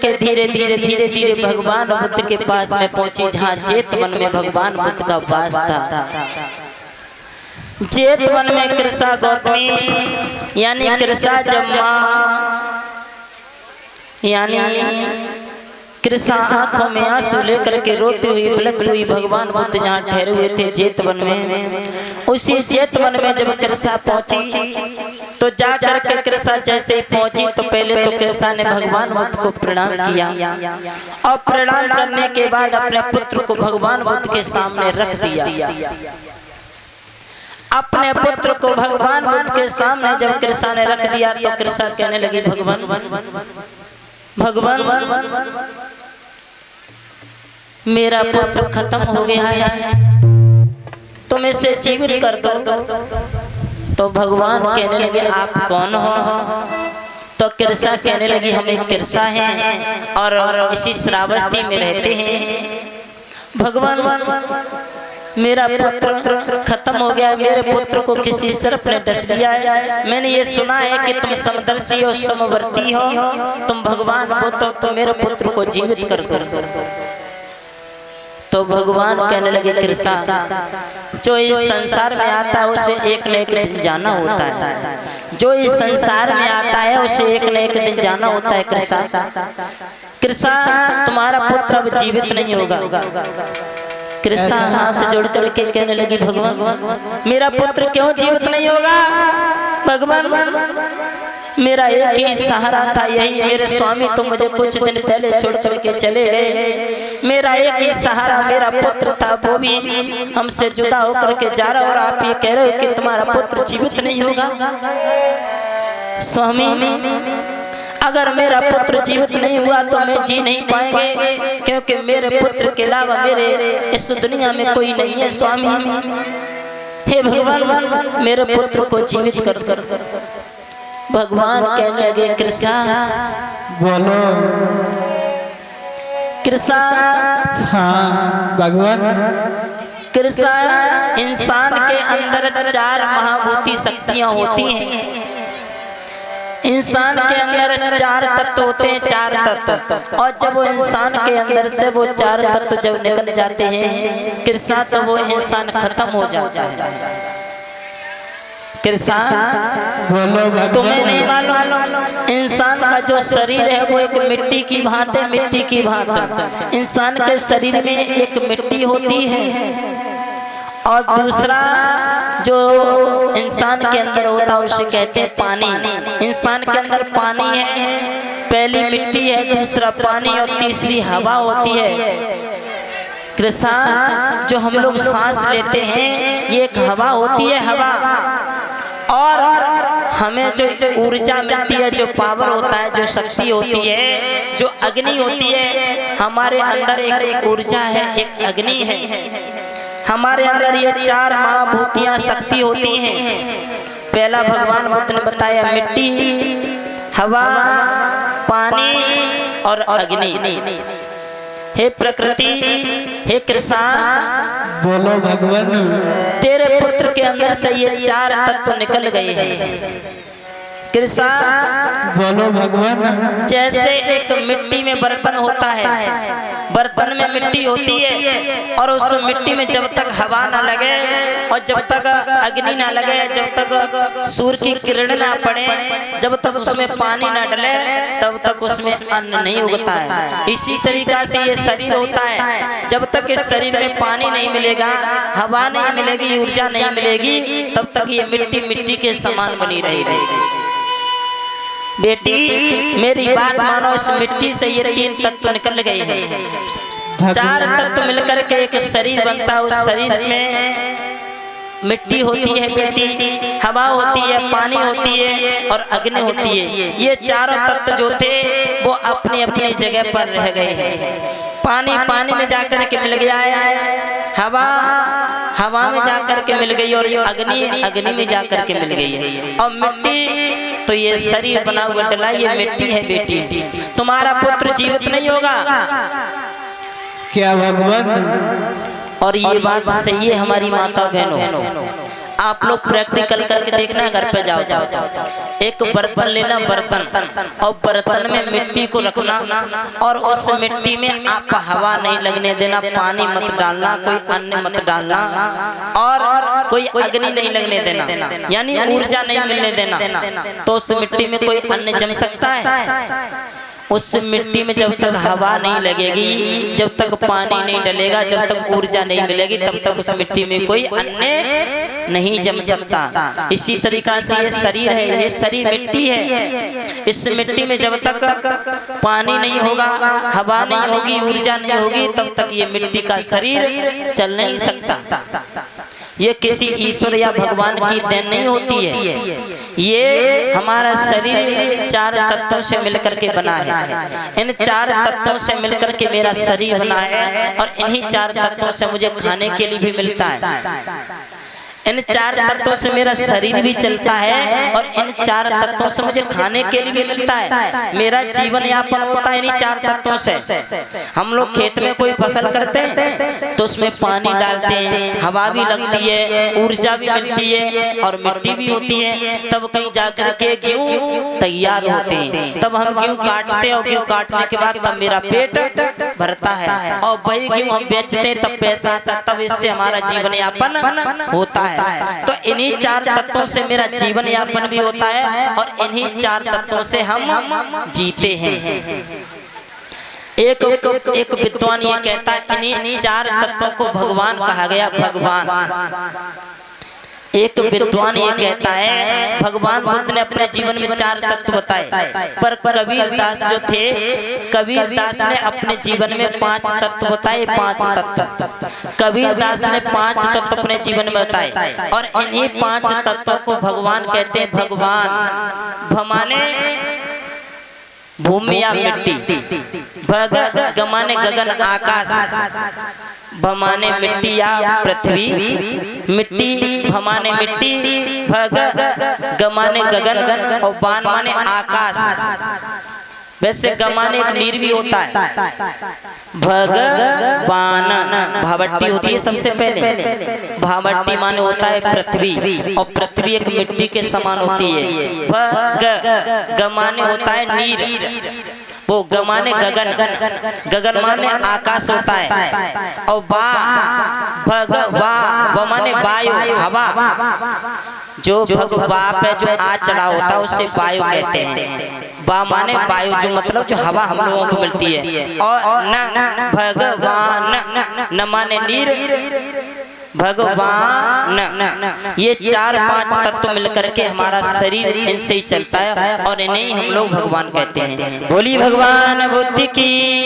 करके धीरे धीरे भगवान बुद्ध के पास में पहुंची, जहाँ जेत वन में भगवान बुद्ध का वास था। जेत वन में कृषा गौतमी यानी कृषा जम्मा यानी कृष्णा आंखों में आंसू लेकर के रोती हुई बिलखती हुई भगवान बुद्ध जहाँ ठहरे हुए थे जेत वन में, उसी जेत वन में जब कृष्णा पहुंची तो जा करके कृष्णा जैसे ही पहुंची तो पहले तो कृष्णा ने भगवान बुद्ध को प्रणाम किया और प्रणाम करने के बाद अपने पुत्र को भगवान बुद्ध के सामने रख दिया। अपने पुत्र को भगवान बुद्ध के सामने जब कृष्णा ने रख दिया तो कृष्णा कहने लगी, भगवान मेरा पुत्र खत्म हो गया है, तुम इसे जीवित कर दो। तो भगवान कहने लगे, आप कौन हो? तो कृष्णा कहने लगी, हम एक कृष्णा हैं और इसी श्रावस्ती में रहते हैं। भगवान मेरा पुत्र खत्म हो गया है, मेरे पुत्र को किसी सर्प ने डस लिया है। मैंने ये सुना है कि तुम समदर्शी हो, समवर्ती हो, तुम भगवान बुद्ध हो, तो मेरे पुत्र को जीवित कर दो। तो भगवान कहने लगे, कृष्णा जो इस संसार में आता है उसे एक न एक दिन जाना होता है, जो इस संसार में आता है उसे एक न एक दिन जाना होता है। कृष्णा तुम्हारा पुत्र अब जीवित नहीं होगा। कृष्णा हाथ जोड़ करके कहने लगी, भगवान मेरा पुत्र क्यों जीवित नहीं होगा? भगवान मेरा एक ही सहारा था, यही मेरे स्वामी तो मुझे कुछ दिन पहले छोड़ करके चले गए। मेरा एक ही सहारा मेरा पुत्र था, वो भी हमसे जुदा होकर के जा रहा, और आप ये कह रहे हो कि तुम्हारा पुत्र जीवित नहीं होगा। स्वामी अगर मेरा पुत्र जीवित नहीं हुआ तो मैं जी नहीं पाएंगे, क्योंकि मेरे पुत्र के अलावा मेरे इस दुनिया में कोई नहीं है। स्वामी हे भगवान मेरे पुत्र को जीवित कर दो। भगवान कहने लगे, कृष्णा बोलो। कृष्णा हाँ भगवान। कृष्णा इंसान के अंदर 4 महाभूति शक्तियां होती हैं। इंसान के अंदर 4 तत्व होते हैं, 4 तत्व, और जब वो इंसान के अंदर से वो 4 तत्व जब निकल जाते हैं कृष्णा, तो वो इंसान खत्म हो जाता है। कृष्णा तुम्हें नहीं मालूम, इंसान का जो शरीर है वो एक मिट्टी की भांति, मिट्टी की भांति इंसान के शरीर में एक मिट्टी होती है, और दूसरा जो इंसान के अंदर होता है उसे कहते हैं पानी। इंसान के अंदर पानी है, पहली मिट्टी है, दूसरा पानी और तीसरी हवा होती है। कृष्णा जो हम लोग सांस लेते हैं ये एक हवा होती है, हवा, और हमें जो ऊर्जा मिलती है, जो पावर होता है, जो शक्ति होती है, जो अग्नि होती है, हमारे अंदर एक ऊर्जा है, एक अग्नि है। हमारे अंदर ये 4 महाभूतियां शक्ति होती हैं। पहला भगवान बुद्ध ने बताया मिट्टी, हवा, पानी और अग्नि। हे प्रकृति, हे कृष्णा बोलो भगवान तेरे पुत्र के अंदर से ये 4 तत्व निकल गए हैं। कृष्णा बोलो भगवान। जैसे एक मिट्टी में बर्तन होता है, बर्तन में मिट्टी होती है, और उस मिट्टी में जब तक हवा ना लगे और जब तक अग्नि ना लगे, जब तक सूर्य की किरण ना पड़े, जब तक उसमें पानी ना डले, तब तक उसमें अन्न नहीं उगता है। इसी तरीका से ये शरीर होता है, जब तक इस शरीर में पानी नहीं मिलेगा, हवा नहीं मिलेगी, ऊर्जा नहीं मिलेगी, तब तक ये मिट्टी मिट्टी के समान बनी रहेगी। बेटी मेरी बात मानो, इस मिट्टी से ये 3 तत्व निकल गए हैं। 4 तत्व मिलकर के एक शरीर बनता है। उस शरीर में मिट्टी होती है बेटी, हवा होती है, पानी होती है और अग्नि होती है। ये 4 तत्व जो थे वो अपनी अपनी जगह पर रह गए हैं। पानी पानी में जाकर के मिल गया है, हवा हवा में जाकर के मिल गई, और अग्नि अग्नि में जाकर के मिल गई है, और मिट्टी तो ये शरीर बना हुआ डला, ये मिट्टी है बेटी। तुम्हारा पुत्र जीवित नहीं होगा। क्या भगवान? और ये बात सही है हमारी माता बहनों। आप लोग प्रैक्टिकल करके देखना है, घर पे जाओ तो एक बर्तन लेना, बर्तन, और बर्तन में मिट्टी को रखना और उस मिट्टी में आप हवा नहीं लगने देना, पानी मत डालना, कोई अन्न मत डालना और कोई अग्नि नहीं लगने देना, यानी ऊर्जा नहीं मिलने देना। तो उस मिट्टी में कोई अन्न जम सकता है? उस मिट्टी में जब तक हवा नहीं लगेगी, जब तक पानी नहीं डलेगा, जब तक ऊर्जा नहीं मिलेगी, तब तक उस मिट्टी में कोई अन्न नहीं जम सकता। इसी तरीका से ये शरीर है, ये शरीर मिट्टी है। इस मिट्टी में जब तक पानी नहीं होगा, हवा नहीं होगी, ऊर्जा नहीं होगी, तब तक ये मिट्टी का शरीर चल नहीं सकता। ये किसी ईश्वर या भगवान की देन नहीं होती है, ये हमारा शरीर 4 तत्वों से मिलकर के बना है। इन 4 तत्वों से मिलकर के मेरा शरीर बना है और इन्हीं 4 तत्वों से मुझे खाने के लिए भी मिलता है। इन 4 तत्वों से मेरा शरीर भी चलता है और इन 4 तत्वों से मुझे खाने के लिए भी मिलता है। मेरा जीवन यापन होता है इन्हीं 4 तत्वों से। हम लोग खेत में कोई फसल करते हैं तो उसमें पानी डालते हैं, हवा भी लगती है, ऊर्जा भी मिलती है और मिट्टी भी होती है, तब कहीं जाकर के गेहूं तैयार होते हैं। तब हम गेहूं काटते हैं और गेहूं काटने के बाद तब मेरा पेट भरता है और वही गेहूं हम बेचते हैं, तब पैसा आता है, तब इससे हमारा जीवन यापन होता है। तो इन्हीं 4 तत्वों से मेरा जीवन यापन भी होता है और इन्हीं 4 तत्वों से हम जीते हैं। एक विद्वान ये कहता है इन्हीं 4 तत्वों को भगवान कहा गया। भगवान, एक विद्वान ये कहता है भगवान बुद्ध ने अपने जीवन में 4 तत्व बताए, पर कबीर दास जो थे, कबीर दास ने अपने जीवन में 5 तत्व बताए। 5 तत्व कबीर दास ने 5 तत्व अपने जीवन में बताए और इन्हीं 5 तत्वों को भगवान कहते हैं। भगवान भमाने भूमि या मिट्टी, भग गमाने गगन आकाश, भमाने मिट्टी या पृथ्वी, मिट्टी भमाने मिट्टी, भग गमाने गगन और बान माने आकाश। वैसे गमाने एक नीर भी होता है, भगवान भावट्टी होती है सबसे पहले, भावट्टी माने होता है पृथ्वी और पृथ्वी एक मिट्टी के समान होती है। भग गमाने होता है नीर, वो गमाने गगन, गगन माने आकाश होता है और भगवा माने वायु हवा, जो भगवाप है जो आ चढ़ा होता है उसे वायु कहते हैं। बा माने वायु जो मतलब जो हवा हम लोगों को मिलती है और न भगवान, न माने नीर, भगवान। ये 4-5 तत्व मिलकर के हमारा शरीर इनसे ही चलता है और इन्हें हम लोग भगवान कहते हैं। बोली भगवान बुद्ध की।